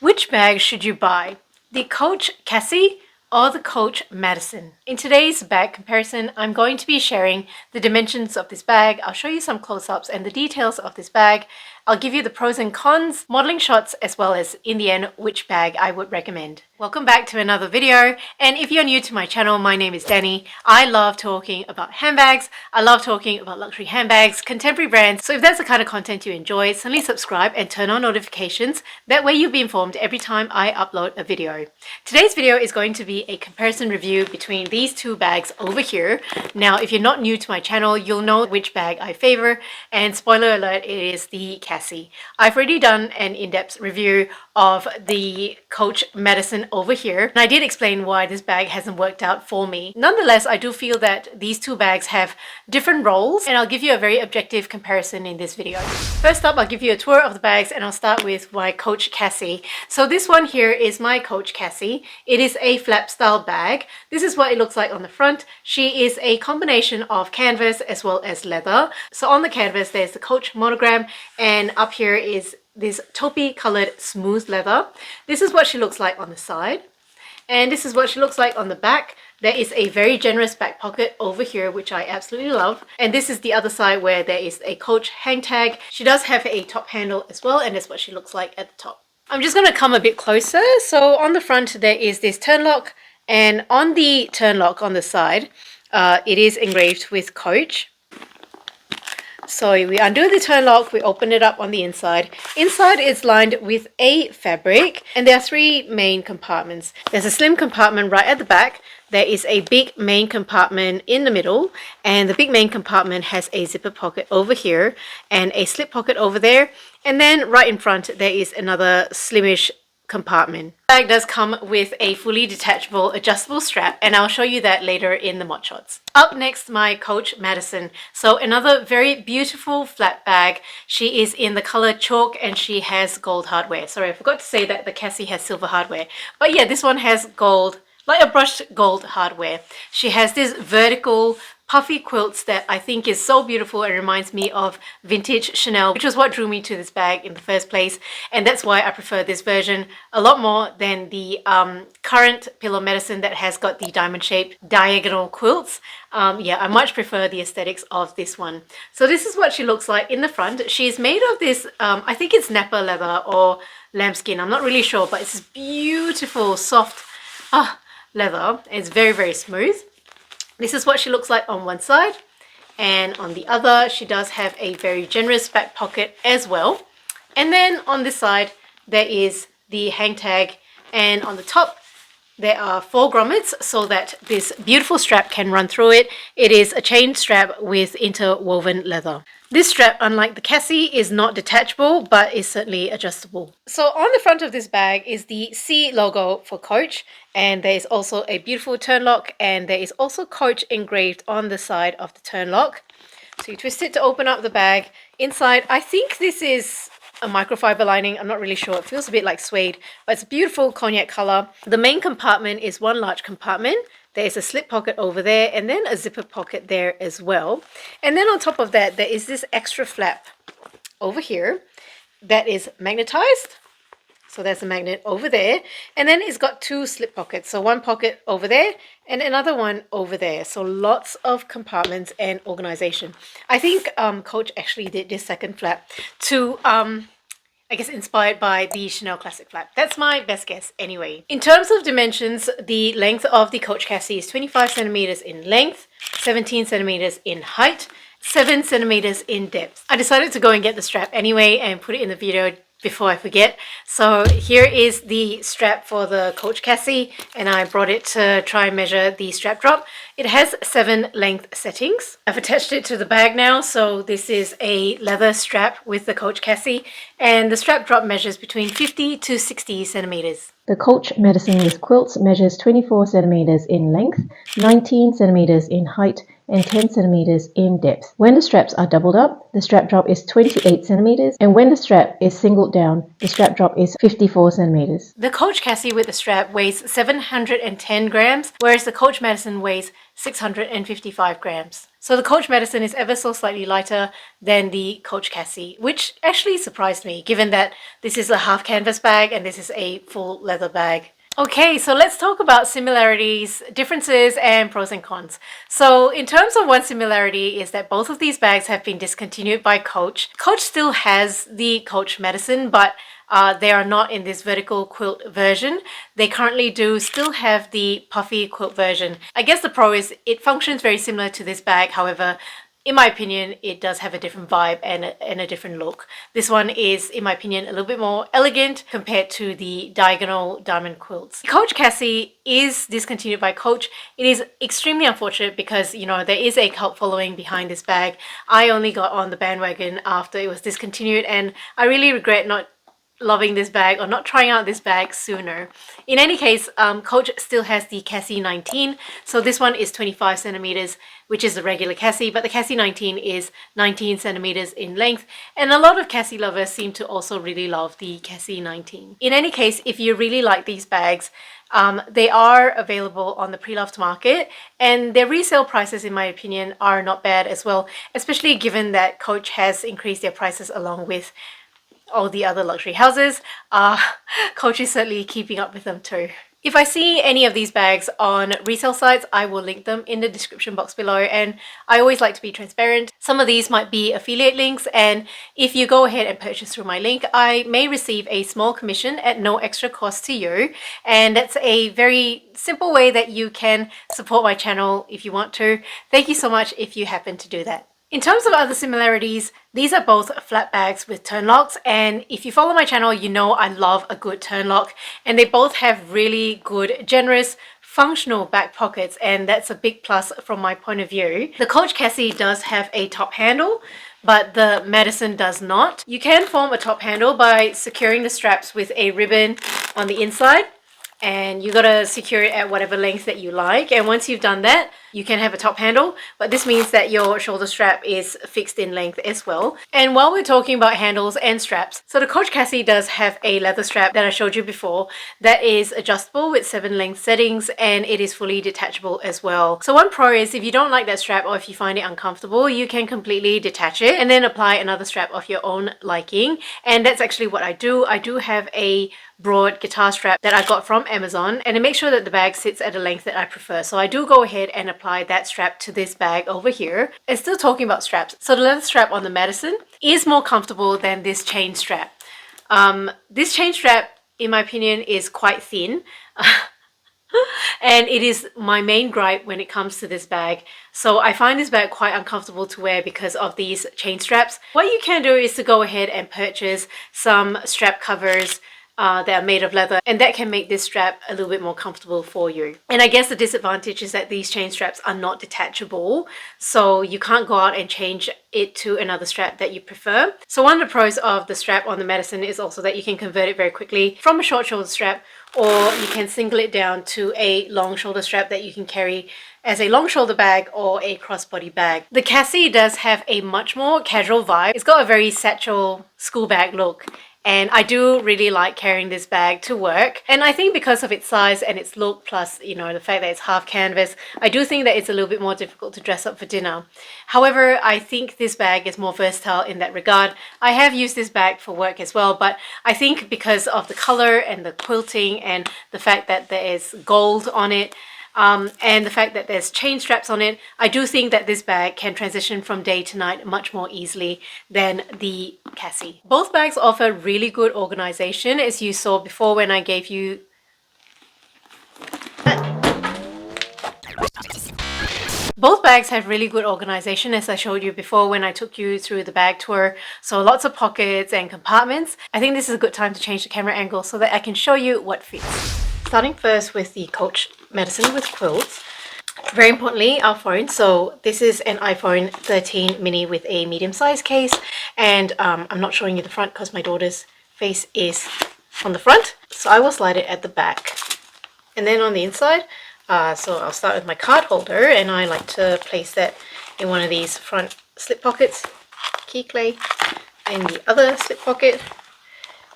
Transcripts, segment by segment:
Which bag should you buy? The Coach Cassie or the Coach Madison? In today's bag comparison, I'm going to be sharing the dimensions of this bag. I'll show you some close-ups and the details of this bag. I'll give you the pros and cons, modeling shots, as well as, in the end, which bag I would recommend. Welcome back to another video, and if you're new to my channel, my name is Dani. I love talking about handbags. I love talking about luxury handbags, contemporary brands. So if that's the kind of content you enjoy, certainly subscribe and turn on notifications. That way you'll be informed every time I upload a video. Today's video is going to be a comparison review between these two bags over here. Now, if you're not new to my channel, you'll know which bag I favor, and spoiler alert, it is the Cassie. I've already done an in-depth review of the Coach Madison over here, and I did explain why this bag hasn't worked out for me. Nonetheless, I do feel that these two bags have different roles, and I'll give you a very objective comparison in this video. First up, I'll give you a tour of the bags, and I'll start with my Coach Cassie. So this one here is my Coach Cassie. It is a flap style bag. This is what it looks like on the front. She is a combination of canvas as well as leather. So on the canvas, there's the Coach monogram, and up here is this taupey colored smooth leather. This is what she looks like on the side, and this is what she looks like on the back. There is a very generous back pocket over here, which I absolutely love, and this is the other side where there is a Coach hang tag. She does have a top handle as well, and that's what she looks like at the top. I'm just going to come a bit closer. So on the front there is this turn lock, and on the turn lock on the side it is engraved with Coach. So we undo the turn lock, we open it up on the inside. Inside is lined with a fabric, and there are three main compartments. There's a slim compartment right at the back. There is a big main compartment in the middle, and the big main compartment has a zipper pocket over here and a slip pocket over there. And then right in front there is another slimish compartment. The bag does come with a fully detachable adjustable strap, and I'll show you that later in the mod shots. Up next, my Coach Madison. So another very beautiful flat bag. She is in the color chalk, and she has gold hardware. Sorry, I forgot to say that the Cassie has silver hardware, but yeah, this one has gold, like a brushed gold hardware. She has this vertical puffy quilts that I think is so beautiful and reminds me of vintage Chanel, which was what drew me to this bag in the first place, and that's why I prefer this version a lot more than the current Pillow Madison that has got the diamond shaped diagonal quilts. Yeah, I much prefer the aesthetics of this one. So this is what she looks like in the front. She's made of this I think it's Napa leather or lambskin, I'm not really sure, but it's this beautiful soft leather. It's very smooth. This is what she looks like on one side, and on the other she does have a very generous back pocket as well. And then on this side there is the hang tag, and on the top there are 4 grommets so that this beautiful strap can run through it. It is a chain strap with interwoven leather. This strap, unlike the Cassie, is not detachable but is certainly adjustable. So on the front of this bag is the C logo for Coach, and there is also a beautiful turn lock, and there is also Coach engraved on the side of the turn lock. So you twist it to open up the bag. Inside, I think this is a microfiber lining, I'm not really sure. It feels a bit like suede, but it's a beautiful cognac color. The main compartment is one large compartment. There is a slip pocket over there, and then a zipper pocket there as well. And then on top of that, there is this extra flap over here that is magnetized. So there's a magnet over there, and then it's got 2 slip pockets. So one pocket over there and another one over there. So lots of compartments and organization. I think Coach actually did this second flap to I guess inspired by the Chanel classic flap. That's my best guess anyway. In terms of dimensions, the length of the Coach Cassie is 25 centimeters in length, 17 centimeters in height, 7 centimeters in depth. I decided to go and get the strap anyway and put it in the video before I forget. So here is the strap for the Coach Cassie, and I brought it to try and measure the strap drop. It has 7 length settings. I've attached it to the bag now. So this is a leather strap with the Coach Cassie, and the strap drop measures between 50 to 60 centimeters. The Coach Madison with Quilts measures 24 centimeters in length, 19 centimeters in height, and 10 centimeters in depth. When the straps are doubled up, the strap drop is 28 centimeters, and when the strap is singled down, the strap drop is 54 centimeters. The Coach Cassie with the strap weighs 710 grams, whereas the Coach Madison weighs 655 grams. So the Coach Madison is ever so slightly lighter than the Coach Cassie, which actually surprised me given that this is a half canvas bag and this is a full leather bag. Okay, so let's talk about similarities, differences, and pros and cons. So in terms of one similarity is that both of these bags have been discontinued by Coach. Coach still has the Coach Madison, but they are not in this vertical quilt version. They currently do still have the puffy quilt version. I guess the pro is it functions very similar to this bag. However, in my opinion, it does have a different vibe and a different look. This one is, in my opinion, a little bit more elegant compared to the diagonal diamond quilts. Coach Cassie is discontinued by Coach. It is extremely unfortunate because, you know, there is a cult following behind this bag. I only got on the bandwagon after it was discontinued, and I really regret not loving this bag or not trying out this bag sooner. In any case, Coach still has the Cassie 19. So this one is 25 centimeters, which is the regular Cassie, but the Cassie 19 is 19 centimeters in length. And a lot of Cassie lovers seem to also really love the Cassie 19. In any case, if you really like these bags, they are available on the pre-loved market, and their resale prices, in my opinion, are not bad as well, especially given that Coach has increased their prices along with all the other luxury houses. Coach is certainly keeping up with them too. If I see any of these bags on resale sites, I will link them in the description box below, and I always like to be transparent. Some of these might be affiliate links, and if you go ahead and purchase through my link, I may receive a small commission at no extra cost to you, and that's a very simple way that you can support my channel if you want to. Thank you so much if you happen to do that. In terms of other similarities, these are both flat bags with turn locks, and if you follow my channel, you know I love a good turn lock, and they both have really good, generous, functional back pockets, and that's a big plus from my point of view. The Coach Cassie does have a top handle, but the Madison does not. You can form a top handle by securing the straps with a ribbon on the inside, and you gotta secure it at whatever length that you like, and once you've done that, you can have a top handle, but this means that your shoulder strap is fixed in length as well. And while we're talking about handles and straps, so the Coach Cassie does have a leather strap that I showed you before that is adjustable with 7 length settings, and it is fully detachable as well. So one pro is if you don't like that strap or if you find it uncomfortable, you can completely detach it and then apply another strap of your own liking, and that's actually what I do. I do have a broad guitar strap that I got from Amazon, and it makes sure that the bag sits at a length that I prefer. So I do go ahead and apply that strap to this bag over here. And still talking about straps, so the leather strap on the Madison is more comfortable than this chain strap. This chain strap, in my opinion, is quite thin. And it is my main gripe when it comes to this bag. So I find this bag quite uncomfortable to wear because of these chain straps. What you can do is to go ahead and purchase some strap covers that are made of leather, and that can make this strap a little bit more comfortable for you. And I guess the disadvantage is that these chain straps are not detachable, so you can't go out and change it to another strap that you prefer. So one of the pros of the strap on the Madison is also that you can convert it very quickly from a short shoulder strap, or you can single it down to a long shoulder strap that you can carry as a long shoulder bag or a crossbody bag. The Cassie does have a much more casual vibe. It's got a very satchel school bag look, and I do really like carrying this bag to work. And I think because of its size and its look, plus, you know, the fact that it's half canvas, I do think that it's a little bit more difficult to dress up for dinner. However, I think this bag is more versatile in that regard. I have used this bag for work as well, but I think because of the color and the quilting and the fact that there is gold on it, and the fact that there's chain straps on it, I do think that this bag can transition from day to night much more easily than the Cassie. Both bags offer really good organization, as you saw before when I gave you Both bags have really good organization, as I showed you before when I took you through the bag tour. So lots of pockets and compartments. I think this is a good time to change the camera angle so that I can show you what fits. Starting first with the Coach Madison with quilts. Very importantly, our phone. So this is an iPhone 13 mini with a medium-sized case, and I'm not showing you the front because my daughter's face is on the front. So I will slide it at the back. And then on the inside, so I'll start with my card holder, and I like to place that in one of these front slip pockets, key clay, in the other slip pocket,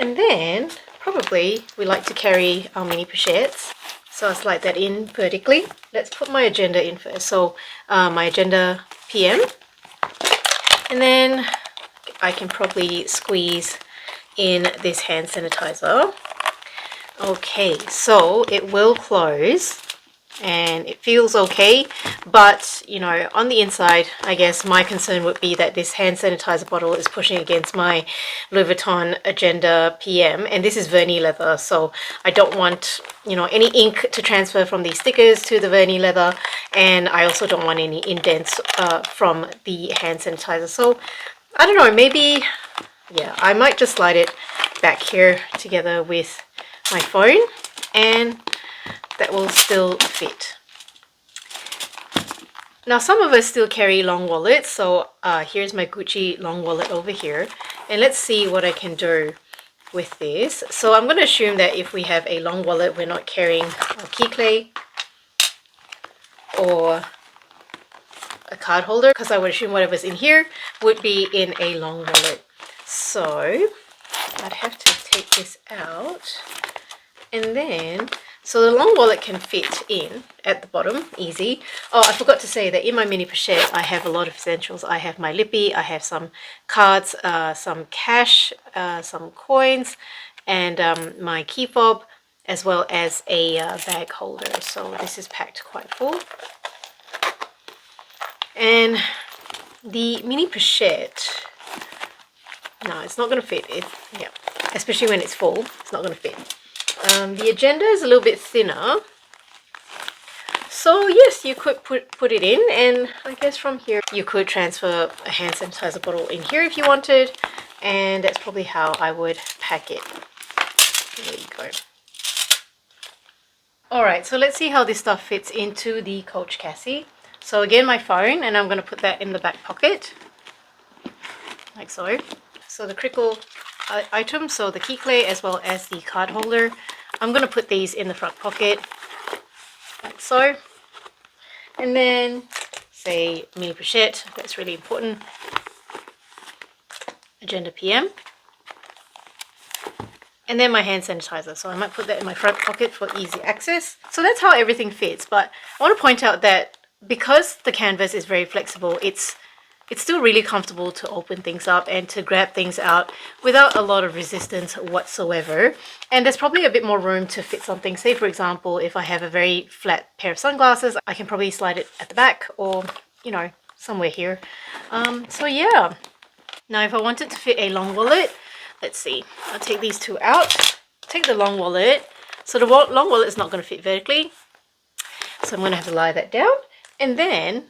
and then probably we like to carry our mini pochettes. So I'll slide that in vertically. Let's put my agenda in first. So my agenda PM. And then I can probably squeeze in this hand sanitizer. Okay, so it will close and it feels okay, but you know, on the inside, I guess my concern would be that this hand sanitizer bottle is pushing against my Louis Vuitton Agenda PM, and this is vernis leather, so I don't want, you know, any ink to transfer from these stickers to the vernis leather, and I also don't want any indents from the hand sanitizer. So I don't know, maybe, yeah, I might just slide it back here together with my phone, and that will still fit. Now some of us still carry long wallets, so here's my Gucci long wallet over here, and let's see what I can do with this. So I'm going to assume that if we have a long wallet, we're not carrying a key clay or a card holder, because I would assume whatever's in here would be in a long wallet. So I'd have to take this out, and then so the long wallet can fit in at the bottom, easy. Oh, I forgot to say that in my mini pochette, I have a lot of essentials. I have my lippy, I have some cards, some cash, some coins, and my key fob, as well as a bag holder. So this is packed quite full. And the mini pochette, no, it's not going to fit. Yeah, especially when it's full, it's not going to fit. The agenda is a little bit thinner, so yes, you could put it in, and I guess from here you could transfer a hand sanitizer bottle in here if you wanted, and that's probably how I would pack it. There you go. Alright, so let's see how this stuff fits into the Coach Cassie. So again, my phone, and I'm going to put that in the back pocket, like so. So the critical items, so the key clay as well as the card holder, I'm going to put these in the front pocket, like so. And then, say, mini pochette, that's really important, Agenda PM. And then my hand sanitizer, so I might put that in my front pocket for easy access. So that's how everything fits, but I want to point out that because the canvas is very flexible, it's still really comfortable to open things up and to grab things out without a lot of resistance whatsoever. And there's probably a bit more room to fit something. Say, for example, if I have a very flat pair of sunglasses, I can probably slide it at the back, or, you know, somewhere here. So yeah. Now, if I wanted to fit a long wallet, let's see. I'll take these two out. Take the long wallet. So the long wallet is not going to fit vertically, so I'm going to have to lie that down. And then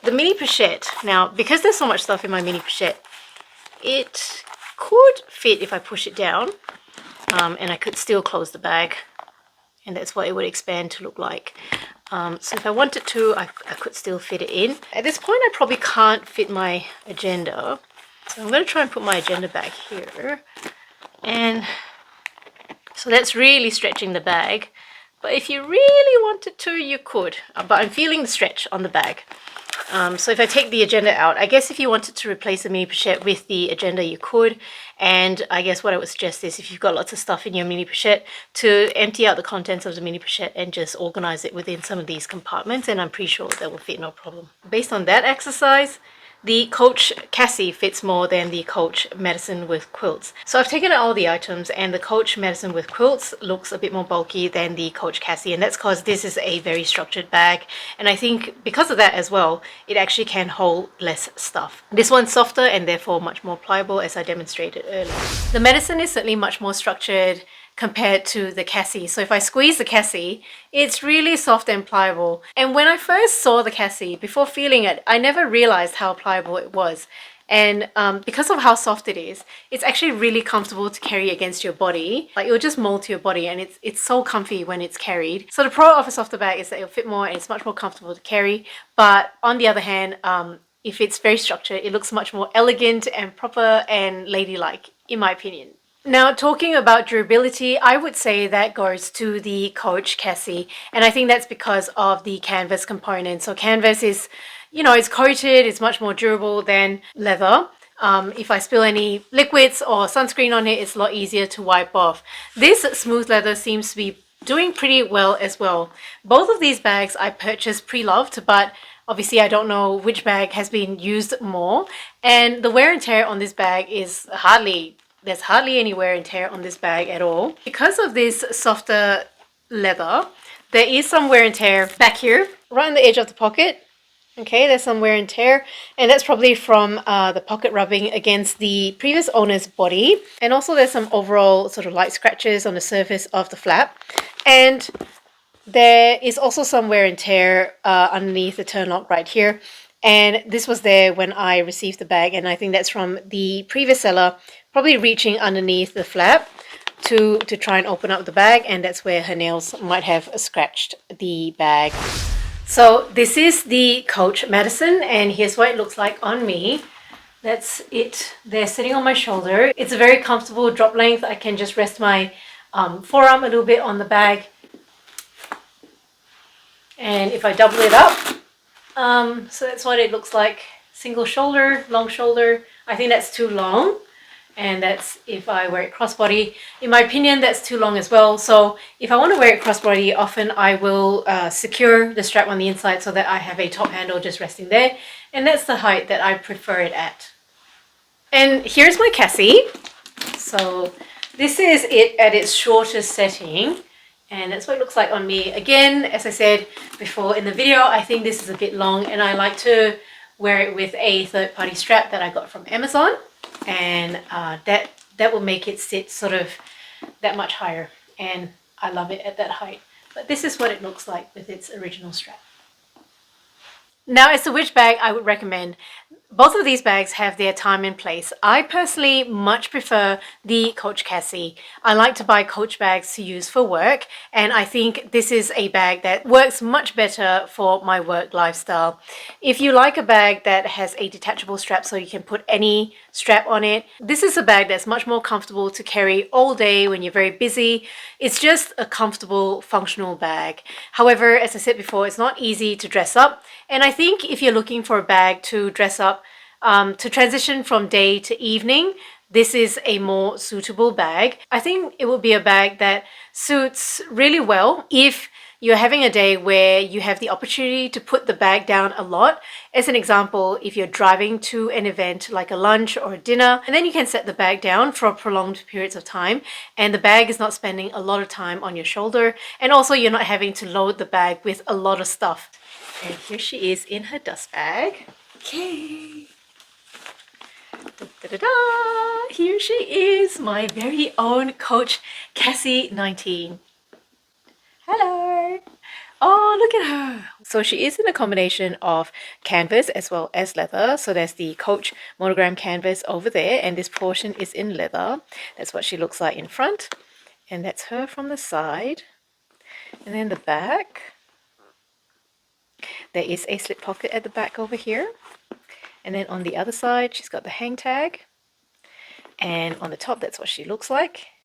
the mini pochette. Now, because there's so much stuff in my mini pochette, it could fit if I push it down, and I could still close the bag, and that's what it would expand to look like. So if I wanted to, I could still fit it in. At this point, I probably can't fit my agenda, so I'm going to try and put my agenda back here. And so that's really stretching the bag, but if you really wanted to, you could. But I'm feeling the stretch on the bag. So if I take the agenda out, I guess if you wanted to replace the mini pochette with the agenda, you could. And I guess what I would suggest is, if you've got lots of stuff in your mini pochette, to empty out the contents of the mini pochette and just organize it within some of these compartments, and I'm pretty sure that will fit no problem. Based on that exercise, the Coach Cassie fits more than the Coach Madison with Quilts. So I've taken out all the items, and the Coach Madison with Quilts looks a bit more bulky than the Coach Cassie, and that's because this is a very structured bag, and I think because of that as well, it actually can hold less stuff. This one's softer and therefore much more pliable, as I demonstrated earlier. The Madison is certainly much more structured compared to the Cassie. So if I squeeze the Cassie, it's really soft and pliable. And when I first saw the Cassie, before feeling it, I never realized how pliable it was. And because of how soft it is, it's actually really comfortable to carry against your body. Like, it'll just mold to your body, and it's so comfy when it's carried. So the pro of a softer bag is that it'll fit more and it's much more comfortable to carry. But on the other hand, if it's very structured, it looks much more elegant and proper and ladylike, in my opinion. Now, talking about durability, I would say that goes to the Coach Cassie, and I think that's because of the canvas component. So canvas is, you know, it's coated, it's much more durable than leather. If I spill any liquids or sunscreen on it, it's a lot easier to wipe off. This smooth leather seems to be doing pretty well as well. Both of these bags I purchased pre-loved, but obviously I don't know which bag has been used more, and the wear and tear on this bag is there's hardly any wear and tear on this bag at all. Because of this softer leather, there is some wear and tear back here, right on the edge of the pocket. Okay, there's some wear and tear, and that's probably from the pocket rubbing against the previous owner's body. And also there's some overall sort of light scratches on the surface of the flap. And there is also some wear and tear underneath the turn lock right here. And this was there when I received the bag, and I think that's from the previous seller probably reaching underneath the flap to try and open up the bag, and that's where her nails might have scratched the bag. So this is the Coach Madison, and here's what it looks like on me. That's it. They're sitting on my shoulder. It's a very comfortable drop length. I can just rest my forearm a little bit on the bag. And if I double it up, so that's what it looks like. Single shoulder, long shoulder. I think that's too long. And that's if I wear it crossbody. In my opinion, that's too long as well. So if I want to wear it crossbody, often I will secure the strap on the inside so that I have a top handle just resting there. And that's the height that I prefer it at. And here's my Cassie. So this is it at its shortest setting. And that's what it looks like on me. Again, as I said before in the video, I think this is a bit long, and I like to wear it with a third-party strap that I got from Amazon. And that will make it sit sort of that much higher, and I love it at that height. But this is what it looks like with its original strap. Now, as to which bag I would recommend, both of these bags have their time and place. I personally much prefer the Coach Cassie. I like to buy Coach bags to use for work, and I think this is a bag that works much better for my work lifestyle. If you like a bag that has a detachable strap so you can put any strap on it, this is a bag that's much more comfortable to carry all day when you're very busy. It's just a comfortable, functional bag. However, as I said before, it's not easy to dress up, and I think if you're looking for a bag to dress up, to transition from day to evening, this is a more suitable bag. I think it will be a bag that suits really well if you're having a day where you have the opportunity to put the bag down a lot. As an example, if you're driving to an event like a lunch or a dinner, and then you can set the bag down for prolonged periods of time, and the bag is not spending a lot of time on your shoulder, and also you're not having to load the bag with a lot of stuff. And here she is in her dust bag. Okay. Da, da, da, da. Here she is, my very own Coach Cassie 19. Hello. Oh, look at her. So she is in a combination of canvas as well as leather. So there's the Coach monogram canvas over there, and this portion is in leather. That's what she looks like in front, and that's her from the side. And then the back, there is a slip pocket at the back over here. And then on the other side, she's got the hang tag. And on the top, that's what she looks like.